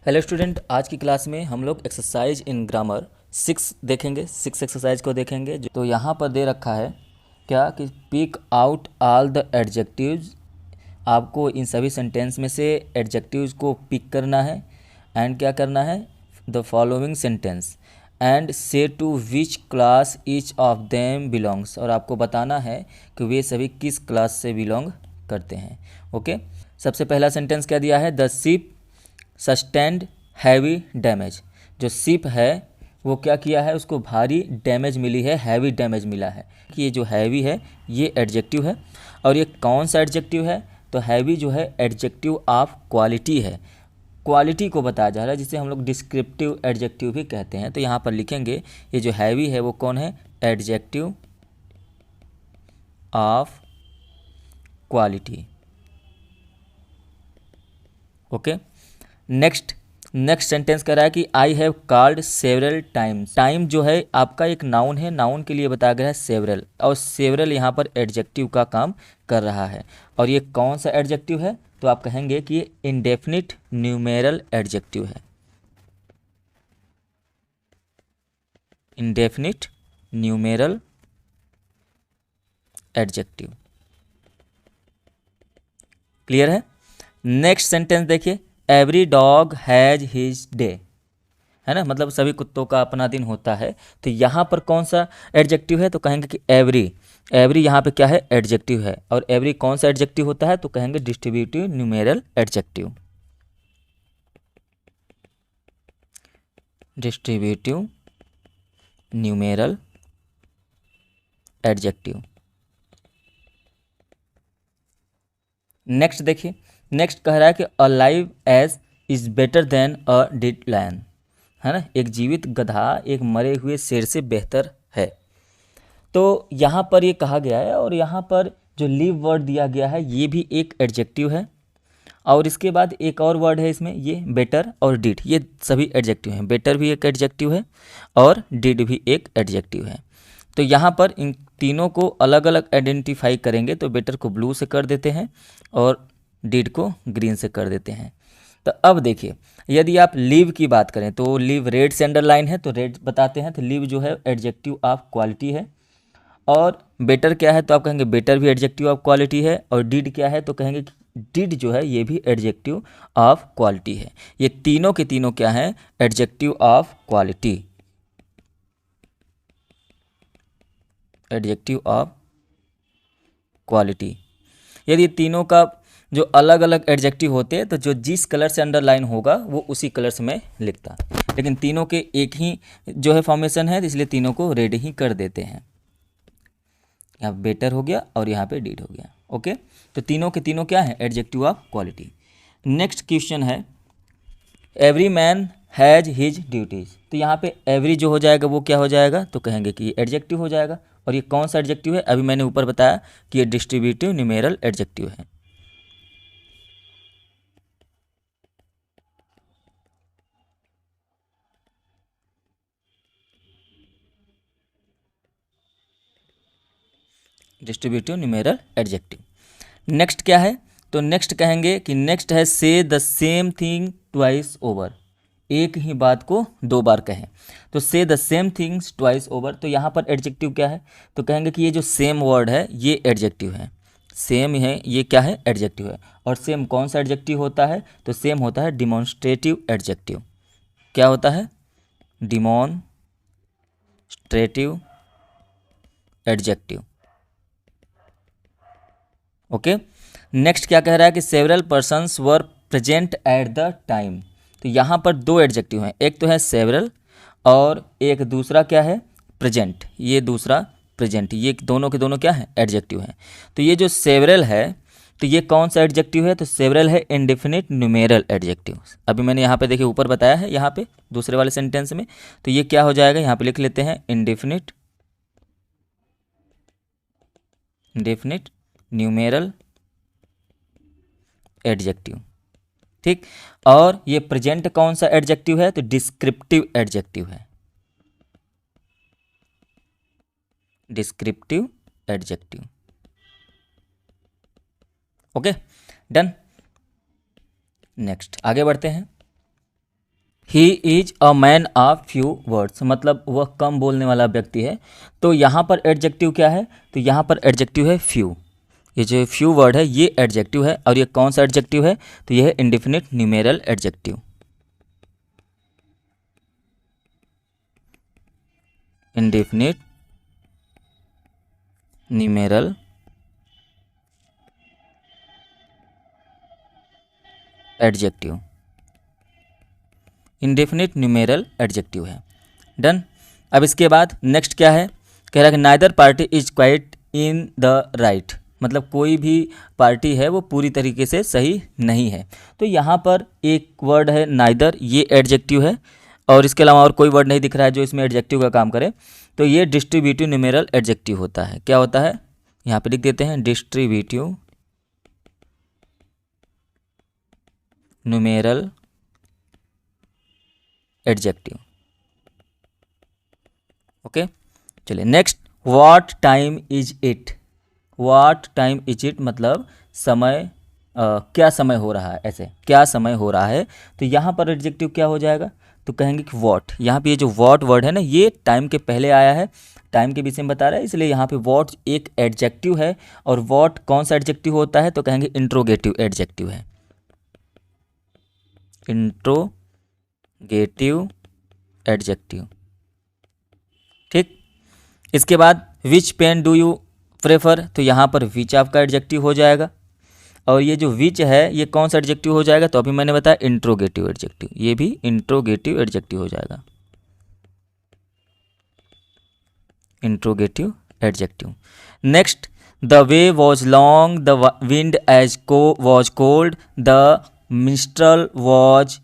Hello student, आज की class में हम लोग एक्सरसाइज इन ग्रामर 6 देखेंगे। 6 एक्सरसाइज को देखेंगे। तो यहाँ पर दे रखा है क्या कि pick out all the adjectives. आपको इन सभी सेंटेंस में से एडजेक्टिव्स को पिक करना है एंड क्या करना है, the following sentence and say to which class each of them belongs. और आपको बताना है कि वे सभी किस क्लास से बिलोंग करते हैं। ओके, सबसे पहला सेंटेंस क्या दिया है, the ship sustained heavy damage. जो शिप है वो क्या किया है, उसको भारी डैमेज मिली है, हैवी डैमेज मिला है। कि ये जो हैवी है ये एडजेक्टिव है। और ये कौन सा एडजेक्टिव है, तो हैवी जो है एडजेक्टिव ऑफ क्वालिटी है। क्वालिटी को बताया जा रहा है, जिसे हम लोग डिस्क्रिप्टिव एडजेक्टिव भी कहते हैं। तो यहाँ पर लिखेंगे ये जो हैवी है वो कौन है, adjective of quality. Okay, next sentence कह रहा है कि I have called several times. Time जो है आपका एक नाउन है, नाउन के लिए बताया गया है सेवरल, और सेवरल यहाँ पर एडजेक्टिव का काम कर रहा है। और ये कौन सा एडजेक्टिव है, तो आप कहेंगे कि ये इंडेफिनिट न्यूमेरल एडजेक्टिव है। Indefinite numeral adjective. क्लियर है। नेक्स्ट सेंटेंस देखिए, every dog has his day, है ना, मतलब सभी कुत्तों का अपना दिन होता है। तो यहाँ पर कौन सा एडजेक्टिव है, तो कहेंगे कि एवरी। एवरी यहाँ पे क्या है, एडजेक्टिव है। और एवरी कौन सा एडजेक्टिव होता है, तो कहेंगे distributive numeral adjective. Distributive numeral adjective. Next देखिए, नेक्स्ट कह रहा है कि a live ass is better than a dead lion, है ना, एक जीवित गधा एक मरे हुए शेर से बेहतर है। तो यहाँ पर ये कहा गया है, और यहाँ पर जो लिव वर्ड दिया गया है ये भी एक एडजेक्टिव है। और इसके बाद एक और वर्ड है इसमें, ये बेटर और डिड, ये सभी एडजेक्टिव हैं। बेटर भी एक एडजेक्टिव है और डिड भी एक एडजेक्टिव है। तो यहाँ पर इन तीनों को अलग अलग आइडेंटिफाई करेंगे। तो बेटर को ब्लू से कर देते हैं और डिड को ग्रीन से कर देते हैं। तो अब देखिए, यदि आप लिव की बात करें तो लिव रेड से अंडरलाइन है, तो रेड बताते हैं। तो लिव जो है एडजेक्टिव ऑफ क्वालिटी है। और बेटर क्या है, तो आप कहेंगे बेटर भी एडजेक्टिव ऑफ क्वालिटी है। और डिड क्या है, तो कहेंगे कि डिड जो है ये भी एडजेक्टिव ऑफ क्वालिटी है। ये तीनों के तीनों क्या हैं, adjective of quality. Adjective of quality. यदि तीनों का जो अलग अलग एडजेक्टिव होते हैं तो जो जिस कलर से अंडरलाइन होगा वो उसी कलर से मैं लिखता, लेकिन तीनों के एक ही जो है फॉर्मेशन है, इसलिए तीनों को रेड ही कर देते हैं। यहाँ बेटर हो गया और यहाँ पे डिड हो गया। ओके, तो तीनों के तीनों क्या है, adjective of quality. Next question है, every man has his duties. तो यहाँ पे एवरी जो हो जाएगा वो क्या हो जाएगा, तो कहेंगे कि एडजेक्टिव हो जाएगा। और ये कौन सा एडजेक्टिव है, अभी मैंने ऊपर बताया कि ये डिस्ट्रीब्यूटिव न्यूमेरल एडजेक्टिव है। Distributive numeral adjective. नेक्स्ट क्या है, तो नेक्स्ट कहेंगे कि नेक्स्ट है से the same thing twice over. एक ही बात को दो बार कहें, तो से the same things twice over. तो यहाँ पर एडजेक्टिव क्या है, तो कहेंगे कि ये जो सेम वर्ड है ये एडजेक्टिव है। सेम है ये क्या है, एडजेक्टिव है। और सेम कौन सा एडजेक्टिव होता है, तो सेम होता है डिमॉन्स्ट्रेटिव एडजेक्टिव। क्या होता है, डिमॉन्स्ट्रेटिव एडजेक्टिव। ओके, नेक्स्ट क्या कह रहा है कि several persons were present at the time. तो यहाँ पर दो एडजेक्टिव हैं, एक तो है सेवरल और एक दूसरा क्या है, प्रेजेंट। ये दूसरा प्रेजेंट, ये दोनों के दोनों क्या है, एडजेक्टिव हैं। तो ये जो सेवरल है तो ये कौन सा एडजेक्टिव है, तो सेवरल है इंडेफिनिट न्यूमेरल एडजेक्टिव। अभी मैंने यहाँ पे देखिए ऊपर बताया है, यहाँ पे दूसरे वाले सेंटेंस में। तो ये क्या हो जाएगा, यहाँ पे लिख लेते हैं इंडेफिनिट न्यूमेरल एडजेक्टिव। ठीक, और ये प्रेजेंट कौन सा एडजेक्टिव है, तो डिस्क्रिप्टिव एडजेक्टिव है। Descriptive adjective. Okay, done. Next आगे बढ़ते हैं। He is a man of few words, मतलब वह कम बोलने वाला व्यक्ति है। तो यहाँ पर एडजेक्टिव क्या है, तो यहाँ पर एडजेक्टिव है फ्यू। ये जो फ्यू वर्ड है ये एडजेक्टिव है, और ये कौन सा एडजेक्टिव है, तो ये है indefinite numeral adjective. Indefinite numeral adjective, indefinite numeral adjective है। डन। अब इसके बाद नेक्स्ट क्या है, कह रहा है कि neither party is quite in the right, मतलब कोई भी पार्टी है वो पूरी तरीके से सही नहीं है। तो यहाँ पर एक वर्ड है नाइदर, ये एडजेक्टिव है, और इसके अलावा और कोई वर्ड नहीं दिख रहा है जो इसमें एडजेक्टिव का काम करे। तो ये डिस्ट्रीब्यूटिव न्यूमेरल एडजेक्टिव होता है। क्या होता है, यहाँ पे लिख देते हैं डिस्ट्रीब्यूटिव न्यूमेरल एडजेक्टिव। ओके, चलिए next, what time is it. What time is it मतलब समय, क्या समय हो रहा है, ऐसे क्या समय हो रहा है। तो यहाँ पर एडजेक्टिव क्या हो जाएगा, तो कहेंगे कि व्हाट। यहाँ पे ये जो व्हाट वर्ड है ना, ये टाइम के पहले आया है, टाइम के विषय में बता रहा है, इसलिए यहाँ पे व्हाट एक एडजेक्टिव है। और व्हाट कौन सा एडजेक्टिव होता है, तो कहेंगे इंट्रोगेटिव एडजेक्टिव है, इंट्रोगेटिव एडजेक्टिव। ठीक, इसके बाद विच पेन डू यू प्रेफर, तो यहाँ पर विच आपका एडजेक्टिव हो जाएगा। और ये जो विच है ये कौन सा एडजेक्टिव हो जाएगा, तो अभी मैंने बताया इंट्रोगेटिव एडजेक्टिव, ये भी इंट्रोगेटिव एडजेक्टिव हो जाएगा, interrogative adjective. Next, the way was long the wind as was cold the minstrel was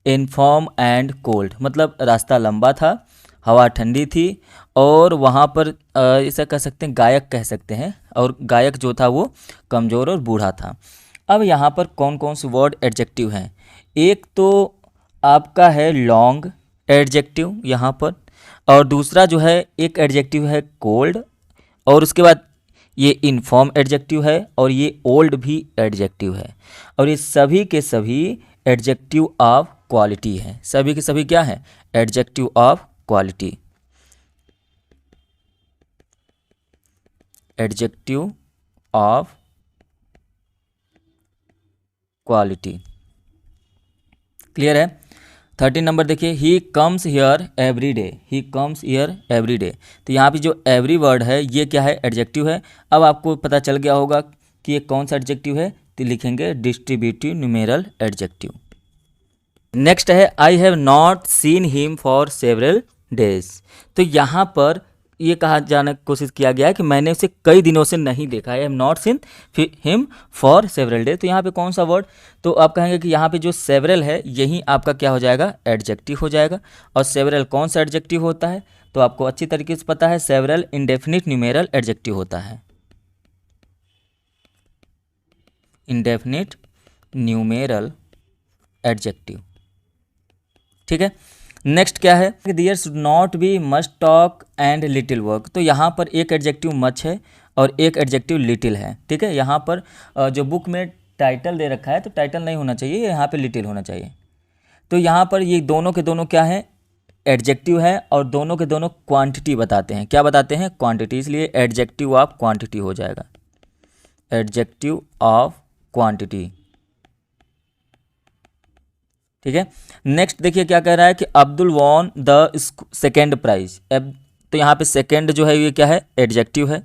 infirm and cold, मतलब रास्ता लंबा था, हवा ठंडी थी, और वहाँ पर ऐसा कह सकते हैं, गायक कह सकते हैं, और गायक जो था वो कमज़ोर और बूढ़ा था। अब यहाँ पर कौन कौन से वर्ड एडजेक्टिव हैं, एक तो आपका है लॉन्ग एडजेक्टिव यहाँ पर, और दूसरा जो है एक एडजेक्टिव है कोल्ड, और उसके बाद ये इनफॉर्म एडजेक्टिव है, और ये ओल्ड भी एडजेक्टिव है। और ये सभी के सभी एडजेक्टिव ऑफ क्वालिटी है, सभी के सभी क्या है, adjective of quality, adjective of quality. Clear है। 13 नंबर देखिए, he comes here every day, he comes here every day. तो यहाँ पे जो एवरी वर्ड है ये क्या है, एडजेक्टिव है। अब आपको पता चल गया होगा कि ये कौन सा एडजेक्टिव है, तो लिखेंगे डिस्ट्रीब्यूटिव न्यूमेरल एडजेक्टिव। नेक्स्ट है, I have not seen him for several days. तो यहाँ पर ये कहा जाने की कोशिश किया गया है कि मैंने उसे कई दिनों से नहीं देखा है, I have not seen him for several days. तो यहाँ पे कौन सा वर्ड, तो आप कहेंगे कि यहाँ पे जो सेवरल है यही आपका क्या हो जाएगा, एडजेक्टिव हो जाएगा। और सेवरल कौन सा एडजेक्टिव होता है, तो आपको अच्छी तरीके से पता है, सेवरल इंडेफिनिट न्यूमेरल एडजेक्टिव होता है, इंडेफिनिट न्यूमेरल एडजेक्टिव। ठीक है। नेक्स्ट क्या है, there should not be much talk and little work. तो यहाँ पर एक एडजेक्टिव मच है और एक एडजेक्टिव लिटिल है। ठीक है, यहाँ पर जो बुक में टाइटल दे रखा है तो टाइटल नहीं होना चाहिए, यहाँ पे लिटिल होना चाहिए। तो यहाँ पर ये दोनों के दोनों क्या है, एडजेक्टिव है, और दोनों के दोनों क्वांटिटी बताते हैं। क्या बताते हैं, क्वांटिटी, इसलिए एडजेक्टिव ऑफ क्वांटिटी हो जाएगा, एडजेक्टिव ऑफ क्वांटिटी। ठीक है। नेक्स्ट देखिए क्या कह रहा है कि Abdul won the second prize. तो यहाँ पे सेकेंड जो है ये क्या है, एडजेक्टिव है।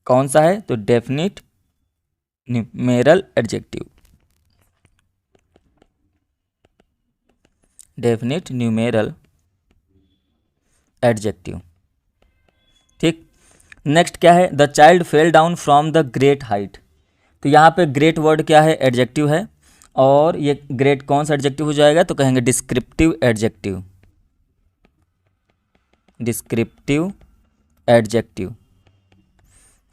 कौन सा है, तो definite numeral adjective, definite numeral adjective. ठीक। नेक्स्ट क्या है, the child fell down from the great height. तो यहाँ पे ग्रेट वर्ड क्या है, एडजेक्टिव है, और ये ग्रेट कौन सा एडजेक्टिव हो जाएगा, तो कहेंगे डिस्क्रिप्टिव एडजेक्टिव, डिस्क्रिप्टिव एडजेक्टिव।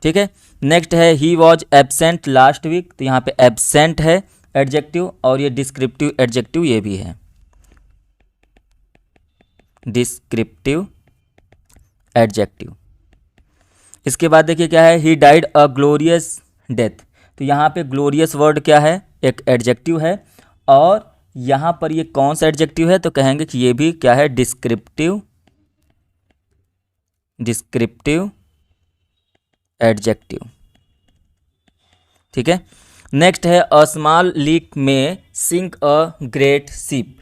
ठीक है। नेक्स्ट है, he was absent last week. तो यहाँ पे एब्सेंट है एडजेक्टिव, और ये डिस्क्रिप्टिव एडजेक्टिव ये भी है, डिस्क्रिप्टिव एडजेक्टिव। इसके बाद देखिए क्या है, he died a glorious death. तो यहाँ पे ग्लोरियस वर्ड क्या है, एक एडजेक्टिव है, और यहाँ पर ये कौन सा एडजेक्टिव है, तो कहेंगे कि ये भी क्या है, डिस्क्रिप्टिव एडजेक्टिव। ठीक है। नेक्स्ट है अ स्मॉल लीक में सिंक अ ग्रेट शिप।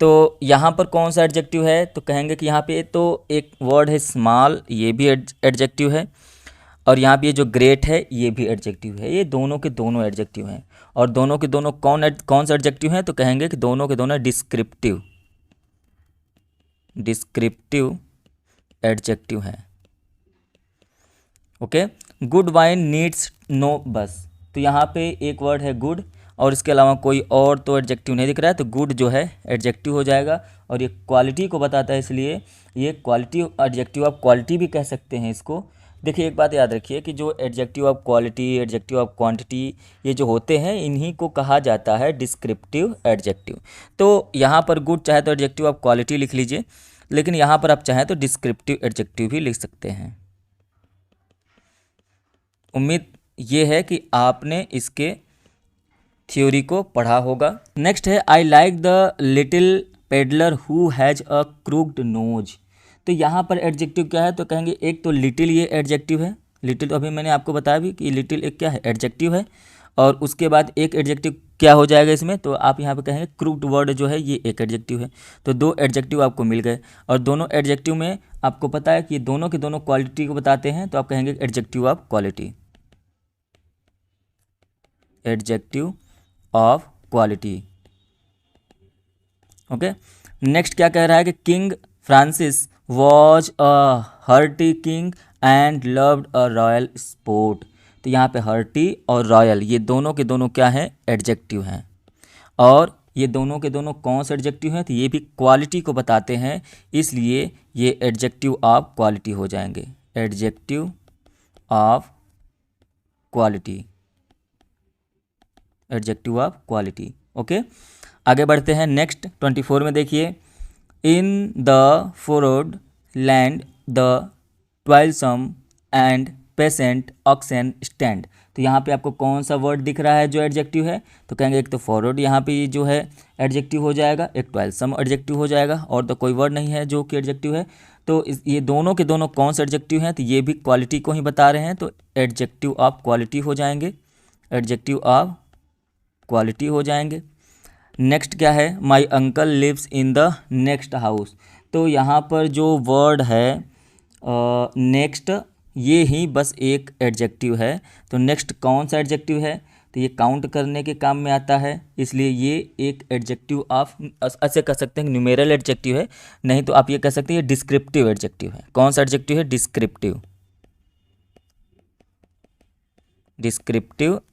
तो यहाँ पर कौन सा एडजेक्टिव है, तो कहेंगे कि यहाँ पे तो एक वर्ड है स्मॉल, ये भी एडजेक्टिव है, और यहाँ पे ये जो ग्रेट है ये भी एडजेक्टिव है। ये दोनों के दोनों एडजेक्टिव हैं, और दोनों के दोनों कौन सा एडजेक्टिव हैं, तो कहेंगे कि दोनों के दोनों डिस्क्रिप्टिव एडजेक्टिव हैं। Okay. Good wine needs no bush. तो यहाँ पे एक वर्ड है गुड, और इसके अलावा कोई और तो एडजेक्टिव नहीं दिख रहा है, तो गुड जो है एडजेक्टिव हो जाएगा, और ये क्वालिटी को बताता है, इसलिए ये क्वालिटी एडजेक्टिव ऑफ क्वालिटी भी कह सकते हैं इसको। देखिए एक बात याद रखिए कि जो adjective of quality, adjective of quantity, ये जो होते हैं इन्हीं को कहा जाता है डिस्क्रिप्टिव एडजेक्टिव। तो यहाँ पर गुड चाहे तो एडजेक्टिव ऑफ क्वालिटी लिख लीजिए, लेकिन यहाँ पर आप चाहें तो डिस्क्रिप्टिव एडजेक्टिव भी लिख सकते हैं। उम्मीद ये है कि आपने इसके थ्योरी को पढ़ा होगा। नेक्स्ट है I like the little pedlar who has a crooked nose. तो यहाँ पर एडजेक्टिव क्या है, तो कहेंगे एक तो लिटिल, ये एडजेक्टिव है। लिटिल अभी मैंने आपको बताया भी कि लिटिल एक क्या है, एडजेक्टिव है, और उसके बाद एक एडजेक्टिव क्या हो जाएगा इसमें, तो आप यहाँ पे कहेंगे क्रूक्ड वर्ड जो है ये एक एडजेक्टिव है। तो दो एडजेक्टिव आपको मिल गए, और दोनों एडजेक्टिव में आपको पता है कि ये दोनों के दोनों क्वालिटी को बताते हैं, तो आप कहेंगे adjective of quality, adjective of quality. Okay. Next क्या कह रहा है कि king Francis was a hearty king and loved a royal sport. तो यहाँ पे हर्टी और रॉयल ये दोनों के दोनों क्या हैं, एडजेक्टिव हैं, और ये दोनों के दोनों कौन से एडजेक्टिव हैं, तो ये भी क्वालिटी को बताते हैं, इसलिए ये एडजेक्टिव ऑफ क्वालिटी हो जाएंगे, adjective of quality, adjective of quality. Okay. आगे बढ़ते हैं। नेक्स्ट 24 में देखिए, in the forward land the toilsome and patient oxen stand. तो यहाँ पे आपको कौन सा वर्ड दिख रहा है जो एडजेक्टिव है, तो कहेंगे एक तो फॉरवर्ड यहाँ पे जो है एडजेक्टिव हो जाएगा, एक टॉयलसम एडजेक्टिव हो जाएगा, और तो कोई वर्ड नहीं है जो कि एडजेक्टिव है। तो ये दोनों के दोनों कौन से एडजेक्टिव हैं, तो ये भी क्वालिटी को ही बता रहे हैं, तो एडजेक्टिव ऑफ क्वालिटी हो जाएंगे, एडजेक्टिव ऑफ क्वालिटी हो जाएंगे। नेक्स्ट क्या है, my uncle lives in the next house. तो यहाँ पर जो वर्ड है नेक्स्ट, ये ही बस एक एडजेक्टिव है। तो नेक्स्ट कौन सा एडजेक्टिव है, तो ये काउंट करने के काम में आता है, इसलिए ये एक एडजेक्टिव ऑफ, ऐसे कह सकते हैं न्यूमेरल एडजेक्टिव है, नहीं तो आप ये कह सकते हैं ये डिस्क्रिप्टिव एडजेक्टिव है। कौन सा एडजेक्टिव है, डिस्क्रिप्टिव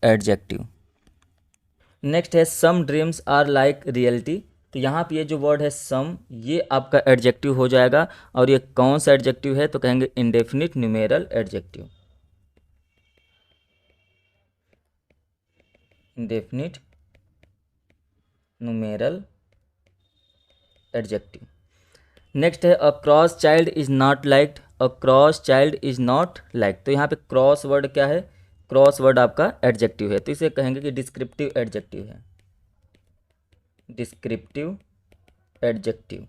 एडजेक्टिव। नेक्स्ट है सम ड्रीम्स आर लाइक रियलिटी। तो यहाँ पे ये जो वर्ड है सम, ये आपका एडजेक्टिव हो जाएगा, और ये कौन सा एडजेक्टिव है, तो कहेंगे indefinite numeral adjective, indefinite numeral adjective. Next है a cross child is not liked, a cross child is not like. तो यहाँ पे क्रॉस वर्ड क्या है, क्रॉस वर्ड आपका एडजेक्टिव है, तो इसे कहेंगे कि डिस्क्रिप्टिव एडजेक्टिव है, डिस्क्रिप्टिव एडजेक्टिव।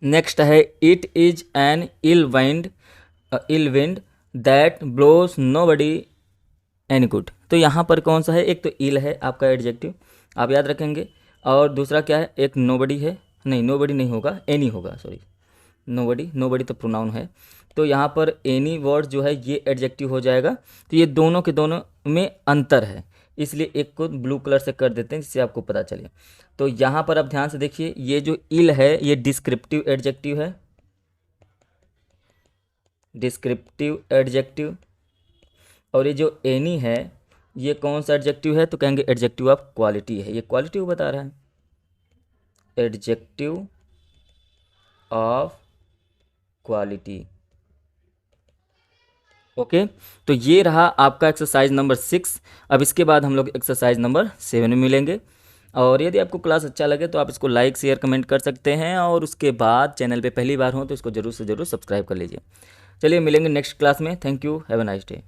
नेक्स्ट है it is an ill wind that blows nobody any good. तो यहाँ पर कौन सा है, एक तो इल है आपका एडजेक्टिव, आप याद रखेंगे, और दूसरा क्या है, एक नोबडी है, नहीं नोबडी नहीं होगा, एनी होगा, सॉरी नोबडी तो प्रोनाउन है। तो यहाँ पर एनी वर्ड जो है ये एडजेक्टिव हो जाएगा। तो ये दोनों के दोनों में अंतर है, इसलिए एक को ब्लू कलर से कर देते हैं जिससे आपको पता चले। तो यहाँ पर आप ध्यान से देखिए, ये जो इल है ये डिस्क्रिप्टिव एडजेक्टिव है, डिस्क्रिप्टिव एडजेक्टिव, और ये जो एनी है ये कौन सा एडजेक्टिव है, तो कहेंगे एडजेक्टिव ऑफ क्वालिटी है, ये क्वालिटी को बता रहा है, एडजेक्टिव ऑफ क्वालिटी। ओके। तो ये रहा आपका एक्सरसाइज नंबर 6। अब इसके बाद हम लोग एक्सरसाइज नंबर 7 में मिलेंगे, और यदि आपको क्लास अच्छा लगे तो आप इसको लाइक शेयर कमेंट कर सकते हैं, और उसके बाद चैनल पे पहली बार हो तो इसको जरूर से जरूर सब्सक्राइब कर लीजिए। चलिए मिलेंगे नेक्स्ट क्लास में। Thank you, have a nice day.